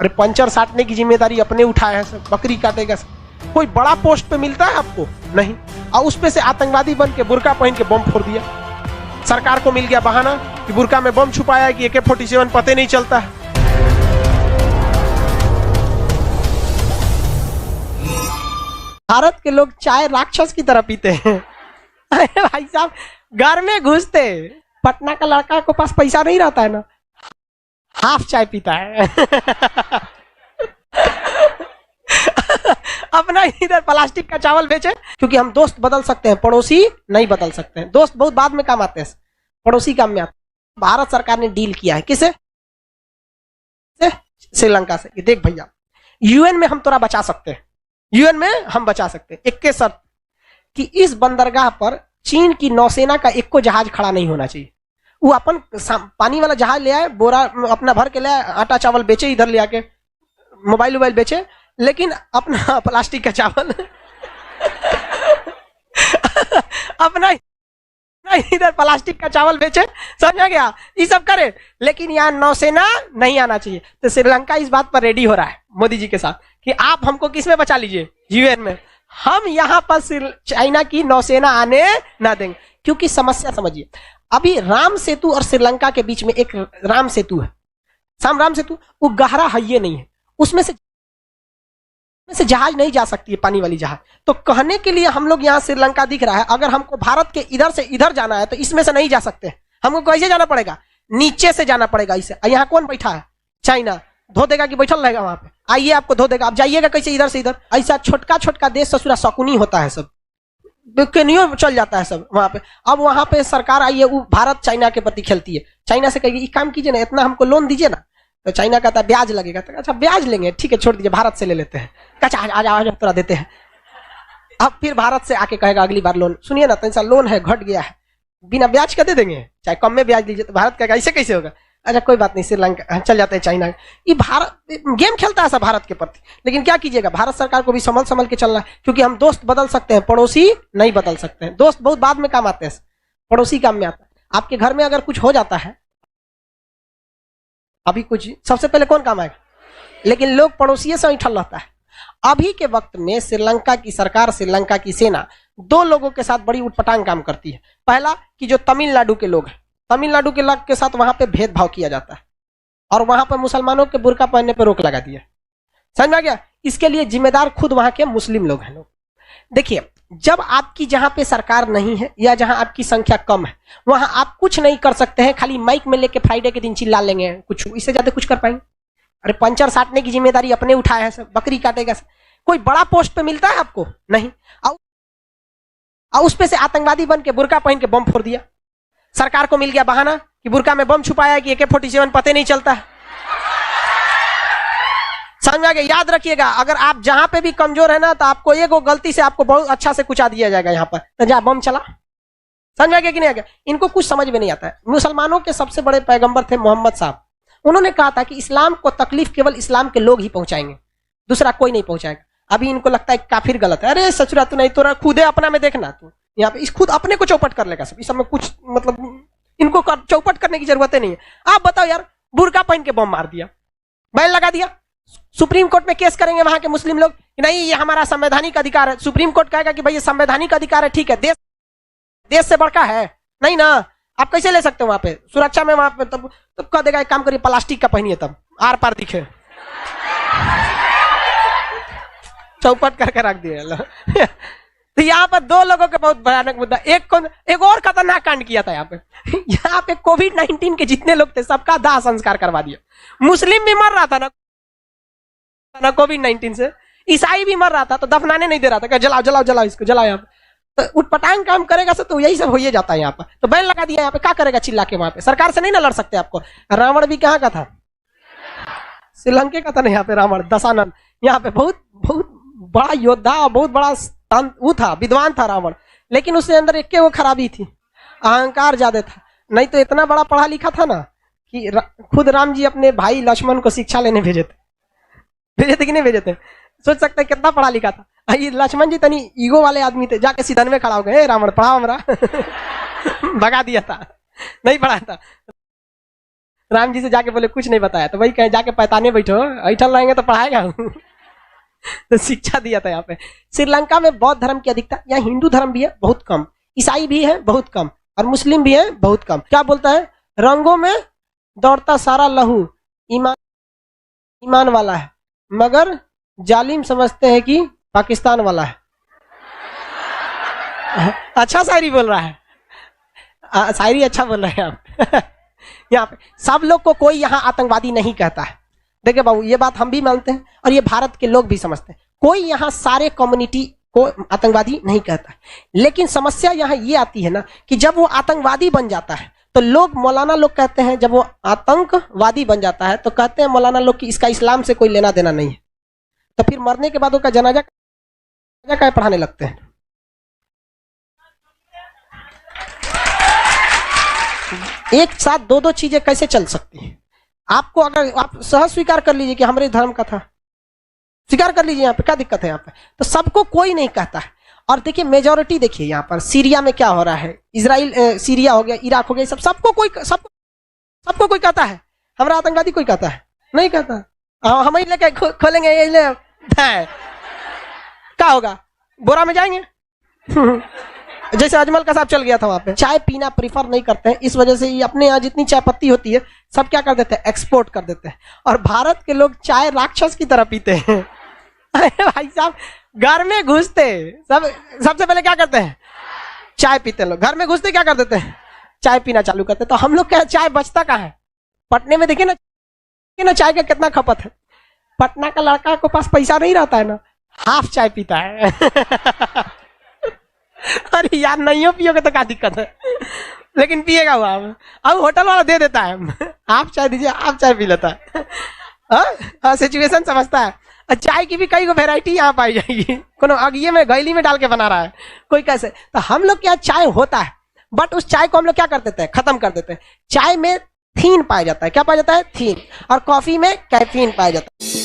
अरे पंचर साटने की जिम्मेदारी अपने उठाए हैं सब, बकरी काटेगा सब। कोई बड़ा पोस्ट पे मिलता है आपको? नहीं। और उस पे से आतंकवादी बन के बुर्का पहन के बम फोड़ दिया। सरकार को मिल गया बहाना कि बुर्का में बम छुपाया कि AK-47 पते नहीं चलता है। भारत के लोग चाय राक्षस की तरह पीते हैं। अरे भाई साहब, घर में घुसते, पटना का लड़का को पास पैसा नहीं रहता है ना, हाफ चाय पीता है। अपना इधर प्लास्टिक का चावल बेचे, क्योंकि हम दोस्त बदल सकते हैं, पड़ोसी नहीं बदल सकते हैं। दोस्त बहुत बाद में काम आते हैं, पड़ोसी काम में आते हैं। भारत सरकार ने डील किया है किसे? श्रीलंका से। कि देख भैया, UN में हम तोरा बचा सकते हैं, UN में हम बचा सकते हैं, एक के शर्त कि इस बंदरगाह पर चीन की नौसेना का एक को जहाज खड़ा नहीं होना चाहिए। वो अपन पानी वाला जहाज ले आए, बोरा अपना भर के ले आए, आटा चावल बेचे, इधर ले आके मोबाइल वोबाइल बेचे, लेकिन अपना प्लास्टिक का चावल अपना इधर प्लास्टिक का चावल बेचे, समझा गया, ये सब करे, लेकिन यहाँ नौसेना नहीं आना चाहिए। तो श्रीलंका इस बात पर रेडी हो रहा है मोदी जी के साथ कि आप हमको किस में बचा लीजिए, UN में। हम यहाँ पर चाइना की नौसेना आने ना देंगे। क्योंकि समस्या समझिए, अभी राम सेतु और श्रीलंका के बीच में एक राम सेतु है, राम सेतु, वो गहरा है ये नहीं है, उसमें से जहाज नहीं जा सकती है, पानी वाली जहाज। तो कहने के लिए हम लोग यहाँ श्रीलंका दिख रहा है, अगर हमको भारत के इधर से इधर जाना है तो इसमें से नहीं जा सकते, हमको कैसे जाना पड़ेगा? नीचे से जाना पड़ेगा। इसे यहाँ कौन बैठा है? चाइना। धो देगा कि बैठल रहेगा वहां पे? आइए आपको धो देगा, आप जाइएगा कैसे इधर से इधर? ऐसा छोटका छोटका देश ससुरा शकुनी होता है, सब केनियो चल जाता है सब वहां पे। अब वहां पे सरकार आई है, वो भारत चाइना के प्रति खेलती है। चाइना से कहेगी काम कीजिए ना, इतना हमको लोन दीजिए ना, तो चाइना कहता है ब्याज लगेगा। तो अच्छा ब्याज लेंगे, ठीक है छोड़ दीजिए, भारत से ले लेते हैं। अच्छा आ जाओ थोड़ा देते हैं। अब फिर भारत से आके कहेगा अगली बार लोन, सुनिए ना तैसा लोन है घट गया है, बिना ब्याज का दे देंगे, चाहे कम में ब्याज दीजिए। तो भारत कहेगा ऐसे कैसे होगा? अच्छा कोई बात नहीं, श्रीलंका चल जाते हैं चाइना। ये भारत गेम खेलता है सब भारत के प्रति, लेकिन क्या कीजिएगा, भारत सरकार को भी संभल के चलना है, क्योंकि हम दोस्त बदल सकते हैं, पड़ोसी नहीं बदल सकते हैं। दोस्त बहुत बाद में काम आते हैं, पड़ोसी काम में आता है। आपके घर में अगर कुछ हो जाता है, अभी कुछ सबसे पहले कौन काम आएगा? लेकिन लोग पड़ोसी से ऐठल रहता है। अभी के वक्त में श्रीलंका की सरकार, श्रीलंका की सेना दो लोगों के साथ बड़ी उटपटांग काम करती है। पहला कि जो तमिलनाडु के लोग हैं, तमिलनाडु के लोग के साथ वहां पे भेदभाव किया जाता है, और वहां पर मुसलमानों के बुर्का पहनने पर रोक लगा दिया। समझ में आ गया? इसके लिए जिम्मेदार खुद वहां के मुस्लिम लोग हैं। लोग देखिए, जब आपकी जहां पे सरकार नहीं है या जहां आपकी संख्या कम है, वहां आप कुछ नहीं कर सकते हैं, खाली माइक में लेके फ्राइडे के दिन चिल्ला लेंगे, कुछ इससे ज्यादा कुछ कर पाएंगे? अरे पंचर साटने की जिम्मेदारी अपने उठाए हैं सब, बकरी काटेगा सब। कोई बड़ा पोस्ट पे मिलता है आपको? नहीं। और उस पे से आतंकवादी बन के बुर्का पहन के बम फोड़ दिया। सरकार को मिल गया बहाना कि बुर्का में बम छुपाया कि AK-47 पते नहीं चलता है। समझ में आ गया? याद रखिएगा, अगर आप जहां पे भी कमजोर है ना, तो आपको एक गलती से आपको बहुत अच्छा से कुचा दिया जाएगा यहाँ पर, तो जा बम चला। समझ में आ गया कि नहीं आ गया? इनको कुछ समझ में नहीं आता है। मुसलमानों के सबसे बड़े पैगंबर थे मोहम्मद साहब। उन्होंने कहा था कि इस्लाम को तकलीफ केवल इस्लाम के लोग ही पहुंचाएंगे, दूसरा कोई नहीं पहुंचाएगा। अभी इनको लगता है काफिर गलत है। अरे सचुरा तू नहीं, तो खुदे अपना में देखना, तू यहाँ पे इस खुद अपने को चौपट कर लेगा सब। इस सब में कुछ मतलब इनको चौपट करने की जरूरत नहीं है। आप बताओ यार, बुर्का पहन के बम मार दिया, बैन लगा दिया, सुप्रीम कोर्ट में केस करेंगे वहां के मुस्लिम लोग कि नहीं ये हमारा संवैधानिक अधिकार है। सुप्रीम कोर्ट कहेगा कि भाई ये संवैधानिक अधिकार है, ठीक है, देश से बढ़का है नहीं ना, आप कैसे ले सकते हो वहां पे सुरक्षा में? वहां पे तब कह देगा एक काम करिए प्लास्टिक का पहनिए, तब आर पार दिखे। चौपट करके रख दिए। तो यहाँ पर दो लोगों के बहुत भयानक मुद्दा। एक और खतरनाक कांड किया था यहाँ पे कोविड-19 के जितने लोग थे सबका दाह संस्कार करवा दिया। मुस्लिम भी मर रहा था ना कोविड-19 से, ईसाई भी मर रहा था, तो दफनाने नहीं दे रहा था, जलाओ जलाओ जलाओ इसको जलाओ। यहाँ पे तो उटपटांग काम करेगा तो यही सब हो ही जाता है यहाँ पर। तो बैन लगा दिया यहाँ पे, क्या करेगा चिल्ला के? वहां पे सरकार से नहीं ना लड़ सकते आपको। रावण भी कहाँ का था? श्रीलंका का था ना यहाँ पे रावण, दशानन। यहाँ पे बहुत बहुत बड़ा योद्धा, बहुत बड़ा वो था, विद्वान था रावण, लेकिन उसके अंदर एक वो खराबी थी, अहंकार ज्यादा था। नहीं तो इतना बड़ा पढ़ा लिखा था ना कि खुद राम जी अपने भाई लक्ष्मण को शिक्षा लेने भेजे थे कि नहीं भेजे थे? सोच सकते हैं कितना पढ़ा लिखा था। ये लक्ष्मण जी तनी ईगो वाले आदमी थे, जाके सीधन में खड़ा हो गए, रावण पढ़ाओ हमरा। भगा दिया था, नहीं पढ़ा था। राम जी से जाके बोले कुछ नहीं बताया, तो वही कहे जाके पैताने बैठो, ऐठल रहेंगे तो पढ़ाएगा। तो शिक्षा दिया था यहाँ पे। श्रीलंका में बौद्ध धर्म की अधिकता, यहाँ हिंदू धर्म भी है बहुत कम, ईसाई भी है बहुत कम, और मुस्लिम भी है बहुत कम। क्या बोलता है, रंगों में दौड़ता सारा लहू ईमान ईमान वाला है, मगर जालिम समझते हैं कि पाकिस्तान वाला है। अच्छा शायरी बोल रहा है, शायरी अच्छा बोल रहे हैं आप। यहाँ पे सब लोग को कोई यहाँ आतंकवादी नहीं कहता है। देखिए बाबू, ये बात हम भी मानते हैं और ये भारत के लोग भी समझते हैं, कोई यहाँ सारे कम्युनिटी को आतंकवादी नहीं कहता है। लेकिन समस्या यहाँ ये आती है ना कि जब वो आतंकवादी बन जाता है तो लोग, मौलाना लोग कहते हैं, जब वो आतंकवादी बन जाता है तो कहते हैं मौलाना लोग कि इसका इस्लाम से कोई लेना देना नहीं है। तो फिर मरने के बाद उसका जनाजा क्या पढ़ाने लगते हैं। एक साथ दो दो चीजें कैसे चल सकती हैं? आपको अगर आप सहज स्वीकार कर लीजिए कि हमारे धर्म का था, स्वीकार कर लीजिए, यहाँ पे क्या दिक्कत है यहाँ पे? तो सबको कोई नहीं कहता है। और देखिए मेजोरिटी, देखिए यहाँ पर सीरिया में क्या हो रहा है, इजराइल, सीरिया हो गया, इराक हो गया, सबको कोई कहता है हमारा आतंकवादी? कोई कहता है? नहीं कहता। हम ही लेके खोलेंगे, क्या होगा, बोरा में जाएंगे। जैसे अजमल का साहब चल गया था वहां पे। चाय पीना प्रीफर नहीं करते हैं, इस वजह से ये अपने यहाँ जितनी चाय पत्ती होती है सब क्या कर देते हैं, एक्सपोर्ट कर देते हैं। और भारत के लोग चाय राक्षस की तरह पीते हैं। भाई साहब, घर में घुसते सबसे पहले क्या करते हैं, चाय पीते हैं लोग। घर में घुसते क्या कर देते हैं, चाय पीना चालू करते हैं। तो हम लोग क्या, चाय बचता कहाँ है? पटने में देखिए ना चाय का कितना खपत है। पटना का लड़का के पास पैसा नहीं रहता है ना, हाफ चाय पीता है। अरे यार, नहीं पियोगे तो क्या दिक्कत है, लेकिन पिएगा वो। अब होटल वाला दे देता है, आप चाय दीजिए, आप चाय पी लेता है। सिचुएशन समझता है। चाय की भी कई वेराइटी यहाँ पाई जाएगी। कोनो अगिए में, गैली में डाल के बना रहा है कोई, कैसे। तो हम लोग क्या, चाय होता है, बट उस चाय को हम लोग क्या कर देते हैं, खत्म कर देते हैं। चाय में थीन पाया जाता है, क्या पाया जाता है, थीन। और कॉफी में कैफीन पाया जाता है।